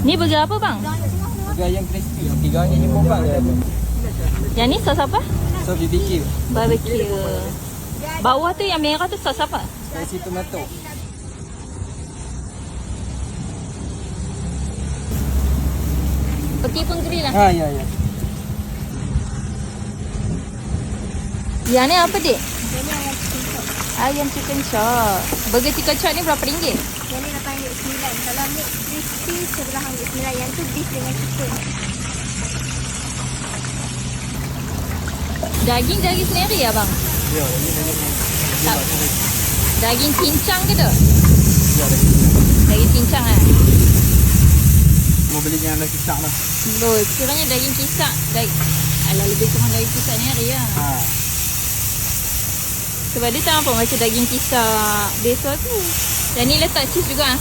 Ni burger apa bang? Burger ayam crispy. Tiganya je pun bang. Yang ni sos apa? So BBQ. Barbecue. Bawah tu yang merah tu sos apa? Spicy tomato. Peti pun grill lah. Ha, ya. Yang ni apa dik? Ini ayam chicken chop. Ayam chicken chop. Burger chicken chop ni berapa ringgit? Yang ni RM8.9. Kalau ni crispy RM11.9. Yang tu beef dengan chicken. Daging sendiri ya bang? Ya, ini Tak. Daging cincang ke tu? Ya, Daging cincang lah. mau beli yang ada kisah lah. Loh, kiranya daging kisak. Alah, lebih kurang daging kisak ni hari ya. Ha. Sebab dia tak nampak macam daging kisak biasa tu. Dan ni letak cheese juga ah.